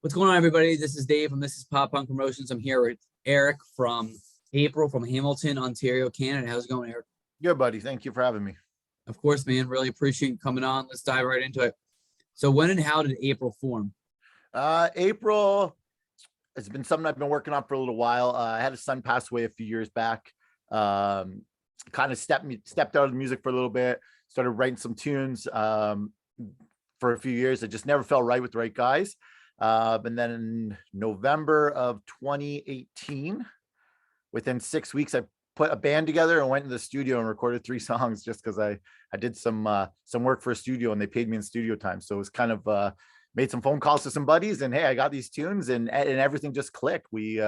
What's going on, everybody? This is Dave from This is Pop Punk Promotions. I'm here with Eric from April from Hamilton, Ontario, Canada. How's it going, Eric? Good, buddy. Thank you for having me. Of course, man. Really appreciate you coming on. Let's dive right into it. So, when and how did April form? April has been something I've been working on for a little while. I had a son pass away a few years back. Kind of stepped out of the music for a little bit, started writing some tunes for a few years. It just never felt right with the right guys. And then in November of 2018, within 6 weeks, I put a band together and went in the studio and recorded 3 songs just because I did some work for a studio and they paid me in studio time. So it was kind of made some phone calls to some buddies and hey, I got these tunes and everything just clicked. We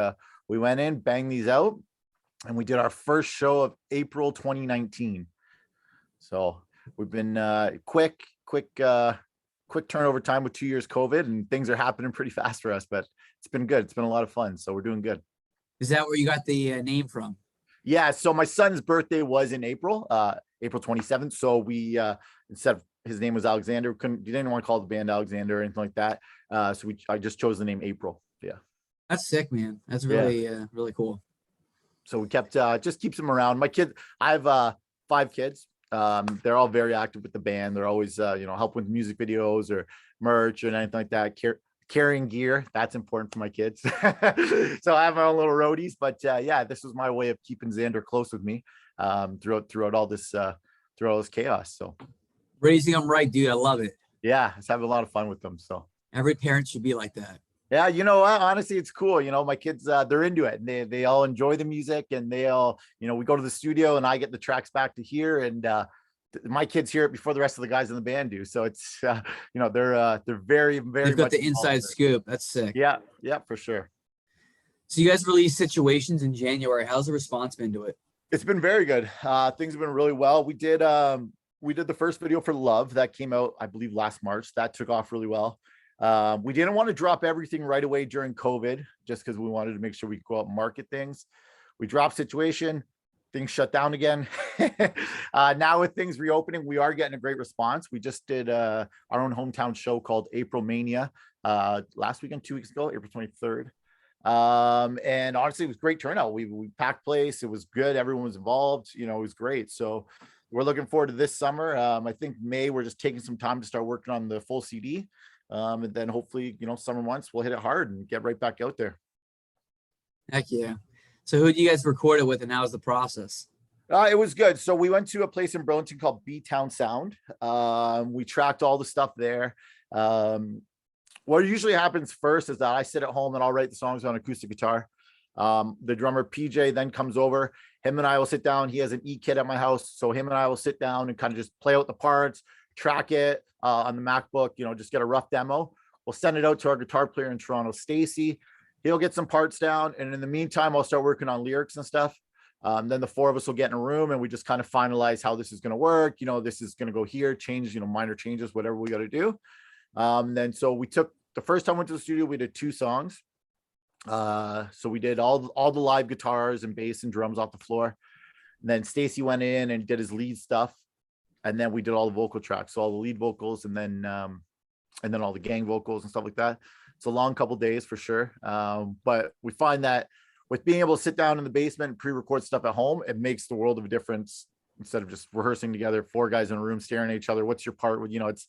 went in, banged these out, and we did our first show of April 2019. So we've been quick turnover time with 2 years COVID, and things are happening pretty fast for us, but it's been good. It's been a lot of fun. So we're doing good. Is that where you got the name from? Yeah. So my son's birthday was in April, April 27th. So we, instead of his name was Alexander, you didn't want to call the band Alexander or anything like that. So I just chose the name April. Yeah. That's sick, man. That's really, really cool. So we kept, just keeps them around. My kid, I have 5 kids. They're all very active with the band. They're always, helping with music videos or merch and anything like that. Carrying gear, that's important for my kids. So I have my own little roadies, but yeah, this was my way of keeping Xander close with me throughout all this chaos. So Raising them right, dude. I love it. yeah, it's having a lot of fun with them. So every parent should be like that. Yeah, you know what? Honestly, it's cool. My kids, they're into it, and they all enjoy the music, and they all, we go to the studio, and I get the tracks back to here, and my kids hear it before the rest of the guys in the band do. So it's, they're very, very. They've got the inside scoop. That's sick. Yeah, for sure. So you guys released Situations in January. How's the response been to it? It's been very good. Things have been really well. We did the first video for Love that came out, I believe, last March. That took off really well. We didn't want to drop everything right away during COVID, just because we wanted to make sure we could go out and market things. We dropped Situation, things shut down again. Now with things reopening, we are getting a great response. We just did our own hometown show called April Mania last weekend, 2 weeks ago, April 23rd. And honestly, it was great turnout. We packed place. It was good. Everyone was involved. It was great. So we're looking forward to this summer. I think May, we're just taking some time to start working on the full CD. And then hopefully, summer months, we'll hit it hard and get right back out there. Heck yeah. So who did you guys record it with, and how was the process? It was good. So we went to a place in Burlington called B-Town Sound. We tracked all the stuff there. What usually happens first is that I sit at home and I'll write the songs on acoustic guitar. The drummer PJ then comes over. Him and I will sit down. He has an E-kit at my house. So him and I will sit down and kind of just play out the parts, track it on the MacBook, just get a rough demo. We'll send it out to our guitar player in Toronto, Stacy. He'll get some parts down. And in the meantime, I'll start working on lyrics and stuff. Then the 4 of us will get in a room and we just kind of finalize how this is going to work. This is going to go here, change, minor changes, whatever we got to do. Then so we took the first time we went to the studio, we did 2 songs. So we did all the live guitars and bass and drums off the floor. And then Stacy went in and did his lead stuff. And then we did all the vocal tracks, so all the lead vocals, and then all the gang vocals and stuff like that. It's a long couple days for sure. But we find that with being able to sit down in the basement and pre-record stuff at home, it makes the world of a difference instead of just rehearsing together, 4 guys in a room staring at each other. What's your part? It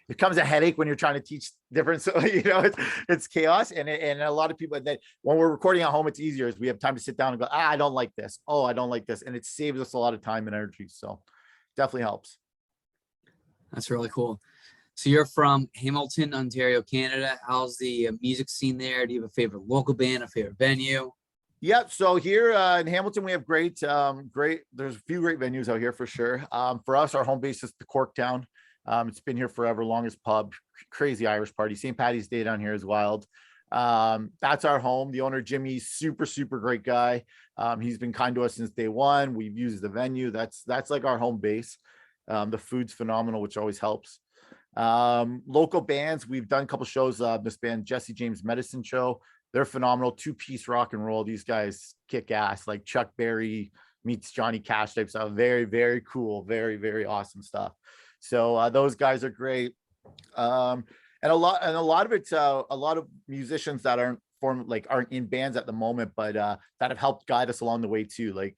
becomes a headache when you're trying to teach different. So, it's chaos. And a lot of people that when we're recording at home, it's easier as we have time to sit down and go, I don't like this. Oh, I don't like this. And it saves us a lot of time and energy. So definitely helps. That's really cool. So you're from Hamilton, Ontario, Canada. How's the music scene there? Do you have a favorite local band, a favorite venue? Yep. So here in Hamilton, we have great. There's a few great venues out here for sure. For us, our home base is the Corktown. It's been here forever, longest pub, crazy Irish party. St. Paddy's Day down here is wild. That's our home. The owner, Jimmy, super great guy. He's been kind to us since day one. We've used the venue. That's like our home base. The food's phenomenal, which always helps. Local bands, we've done a couple shows. This band, Jesse James Medicine Show, they're phenomenal. 2-piece rock and roll. These guys kick ass, like Chuck Berry meets Johnny Cash type stuff. Very, very cool. Very, very awesome stuff. So those guys are great. And And a lot of it's a lot of musicians that aren't in bands at the moment, but that have helped guide us along the way too, like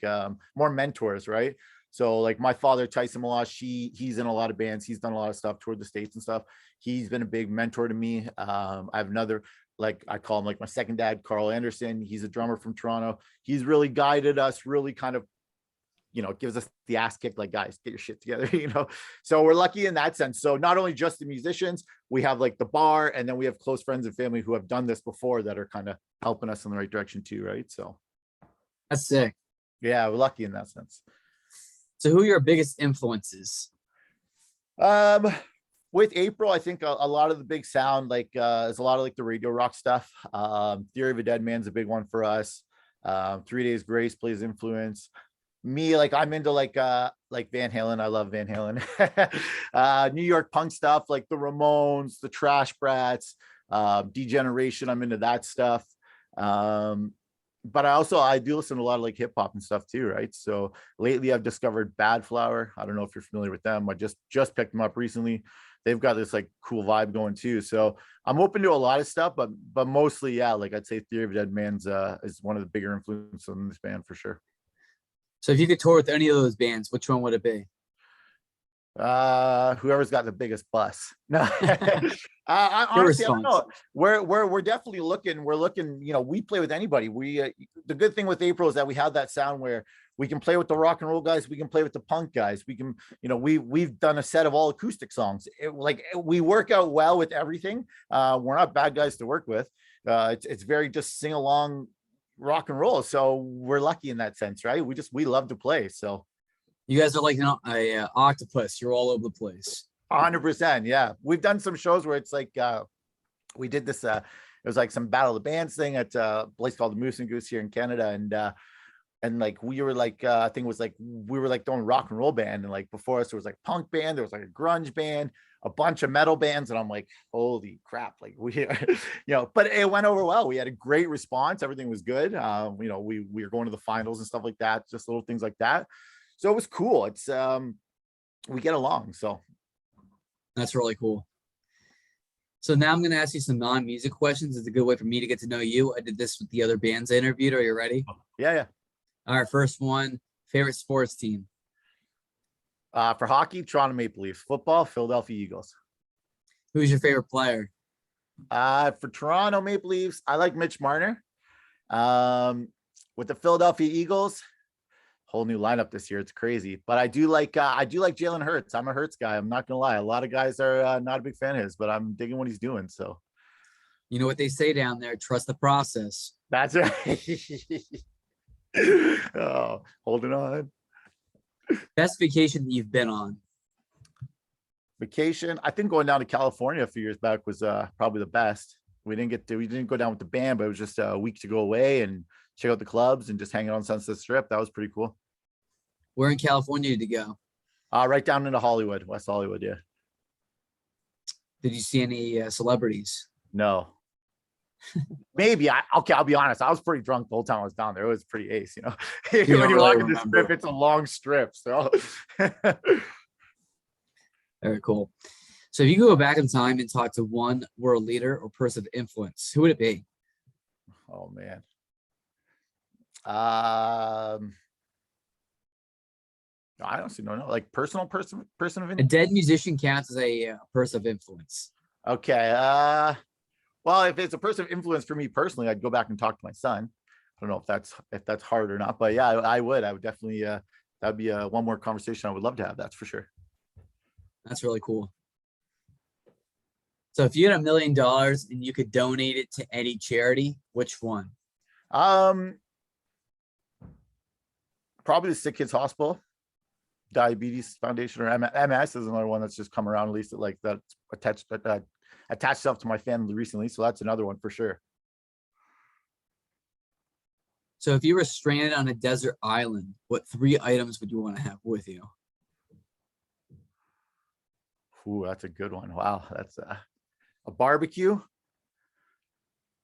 more mentors, right? So like my father, Tyson Malash, he's in a lot of bands, he's done a lot of stuff toward the States and stuff. He's been a big mentor to me. I have another, like I call him like my second dad, Carl Anderson. He's a drummer from Toronto. He's really guided us, really kind of, gives us the ass kick, like, guys, get your shit together, So we're lucky in that sense. So not only just the musicians, we have like the bar, and then we have close friends and family who have done this before that are kind of helping us in the right direction too, right? So That's sick. yeah, we're lucky in that sense. So who are your biggest influences? With April, I think a lot of the big sound, like is a lot of like the radio rock stuff. Theory of a Dead Man's a big one for us. 3 Days Grace plays influence. Me, like I'm into like Van Halen. I love Van Halen. New York punk stuff like the Ramones, the Trash Brats, Degeneration. I'm into that stuff. But I do listen to a lot of like hip hop and stuff too, right? So lately I've discovered Bad Flower. I don't know if you're familiar with them. I just picked them up recently. They've got this like cool vibe going too. So I'm open to a lot of stuff, but mostly, yeah, like I'd say Theory of a Dead Man's is one of the bigger influences on this band for sure. So if you could tour with any of those bands, which one would it be? Whoever's got the biggest bus. No, I honestly, I don't know. We're definitely looking. We're looking. We play with anybody. We the good thing with April is that we have that sound where we can play with the rock and roll guys. We can play with the punk guys. We can, we've done a set of all acoustic songs. We work out well with everything. We're not bad guys to work with. It's very just sing along rock and roll. So we're lucky in that sense, right? We love to play. So you guys are like a octopus. You're all over the place. 100%. Yeah. We've done some shows where it's like, we did this, it was like some Battle of the Bands thing at a place called the Moose and Goose here in Canada. And like, we were like, I think it was like, we were like doing rock and roll band. And like before us, there was like punk band, there was like a grunge band, a bunch of metal bands. And I'm like, holy crap. Like but it went over well. We had a great response. Everything was good. We were going to the finals and stuff like that, just little things like that. So it was cool. It's, we get along. So that's really cool. So now I'm going to ask you some non-music questions. It's a good way for me to get to know you. I did this with the other bands I interviewed. Are you ready? Yeah. All right. First one, favorite sports team. For hockey, Toronto Maple Leafs. Football, Philadelphia Eagles. Who's your favorite player? For Toronto Maple Leafs, I like Mitch Marner. With the Philadelphia Eagles, whole new lineup this year. It's crazy, but I do like Jalen Hurts. I'm a Hurts guy. I'm not gonna lie. A lot of guys are not a big fan of his, but I'm digging what he's doing. So, you know what they say down there: trust the process. That's right. Oh, holding on. Best vacation that you've been on? Vacation, I think going down to California a few years back was probably the best. We didn't go down with the band, but it was just a week to go away and check out the clubs and just hang out on Sunset Strip. That was pretty cool. Where in California did you go? Right down into Hollywood, West Hollywood. Yeah. Did you see any celebrities? No. Maybe I'll be honest. I was pretty drunk the whole time I was down there. It was pretty ace, You when don't you really walk in the strip, it's a long strip. So Very cool. So if you go back in time and talk to one world leader or person of influence, who would it be? oh man. I honestly don't know. Like person of A influence. dead musician counts as a person of influence. Okay. Well, if it's a person of influence for me personally, I'd go back and talk to my son. I don't know if that's hard or not, but yeah, I would definitely, that'd be one more conversation I would love to have. That's for sure. That's really cool. So if you had $1 million and you could donate it to any charity, which one? Probably the Sick Kids Hospital, Diabetes Foundation, or MS is another one that's just come around, at least like that's attached stuff to my family recently. So that's another one for sure. So if you were stranded on a desert island, what 3 items would you want to have with you? Ooh, that's a good one. Wow. That's a barbecue,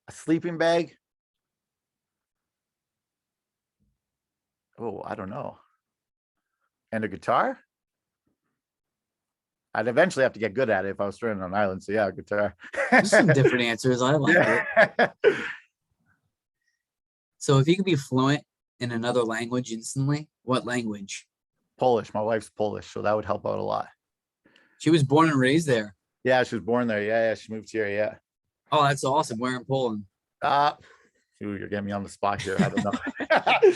a sleeping bag. Oh, I don't know. And a guitar I'd eventually have to get good at it if I was stranded on an island. So yeah, guitar. There's some different answers. I like it. Yeah. So if you could be fluent in another language instantly, what language? Polish. My wife's Polish, so that would help out a lot. She was born and raised there. Yeah, she was born there. Yeah, she moved here. Yeah. Oh, that's awesome. Where in Poland? Ooh, you're getting me on the spot here. I don't know.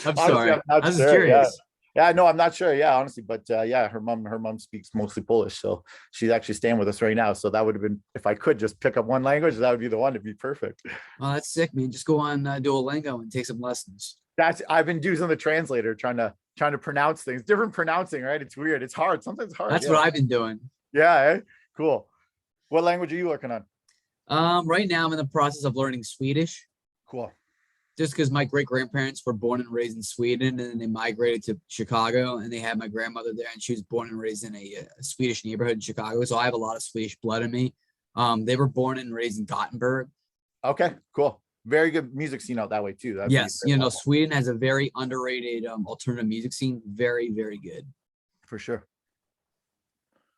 I'm sorry. I'm I not was sure. curious. Yeah, no, I'm not sure. Yeah, honestly, but yeah, her mom speaks mostly Polish, so she's actually staying with us right now. So that would have been, if I could just pick up one language, that would be the one to be perfect. Well, that's sick, man. Just go on Duolingo and take some lessons. I've been using the translator trying to pronounce things, different pronouncing, right? It's weird. It's hard. Sometimes it's hard. That's yeah. what I've been doing. Yeah, eh? Cool. What language are you working on? Right now I'm in the process of learning Swedish, Cool. just because my great grandparents were born and raised in Sweden, and then they migrated to Chicago, and they had my grandmother there, and she was born and raised in a Swedish neighborhood in Chicago. So I have a lot of Swedish blood in me. They were born and raised in Gothenburg. Okay, cool. Very good music scene out that way too. That'd be Yes, very helpful, Sweden has a very underrated alternative music scene. Very, very good. for sure.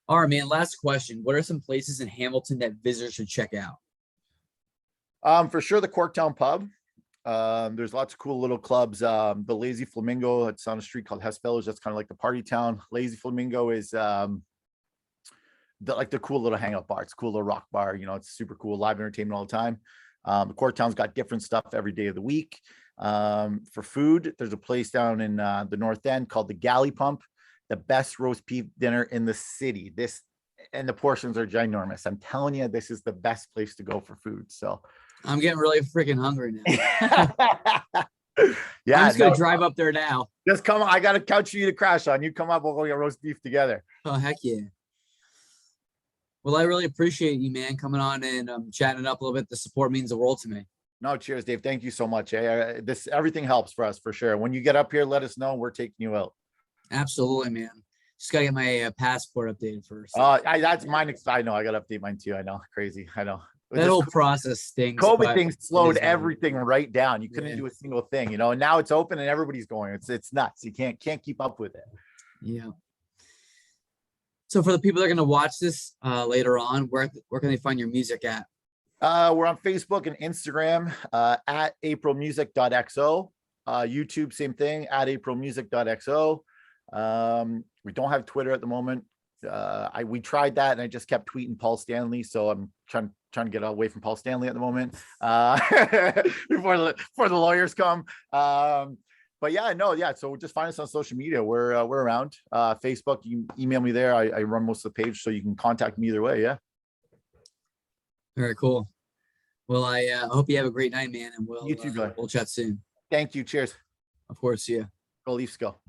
All right, man. Last question. What are some places in Hamilton that visitors should check out? For sure, the Corktown pub. There's lots of cool little clubs. The Lazy Flamingo, it's on a street called Hess Village. That's kind of like the party town. Lazy Flamingo is the cool little hangout bar. It's a cool little rock bar. It's super cool, live entertainment all the time. The Corktown's got different stuff every day of the week. For food, there's a place down in the North End called the Galley Pump, the best roast beef dinner in the city. And the portions are ginormous. I'm telling you, this is the best place to go for food. So I'm getting really freaking hungry now. yeah, I'm just gonna drive up there now. just come. I got a couch for you to crash on. You come up, we'll go get roast beef together. Oh, heck yeah. Well, I really appreciate you, man, coming on and chatting it up a little bit. The support means the world to me. No, cheers, Dave. Thank you so much. Everything helps for us for sure. When you get up here, let us know. We're taking you out. Absolutely, man. Just gotta get my passport updated first. That's mine. I know. I got to update mine too. I know. Crazy. I know. That whole process stinks. COVID but thing it slowed is what it is. everything right down. You couldn't Yeah. do a single thing, and now it's open and everybody's going. It's nuts. You can't keep up with it. Yeah. So for the people that are going to watch this later on, where can they find your music at? We're on Facebook and Instagram at aprilmusic.xo. YouTube, same thing, at aprilmusic.xo. We don't have Twitter at the moment. We tried that and I just kept tweeting Paul Stanley, so I'm trying to get away from Paul Stanley at the moment before the lawyers come. But yeah, no, yeah. So just find us on social media. We're around. Facebook, you can email me there. I run most of the page, so you can contact me either way. Yeah. Very cool. Well, I hope you have a great night, man, and You too, guy. we'll chat soon. Thank you. Cheers. Of course, yeah. Go Leafs, go.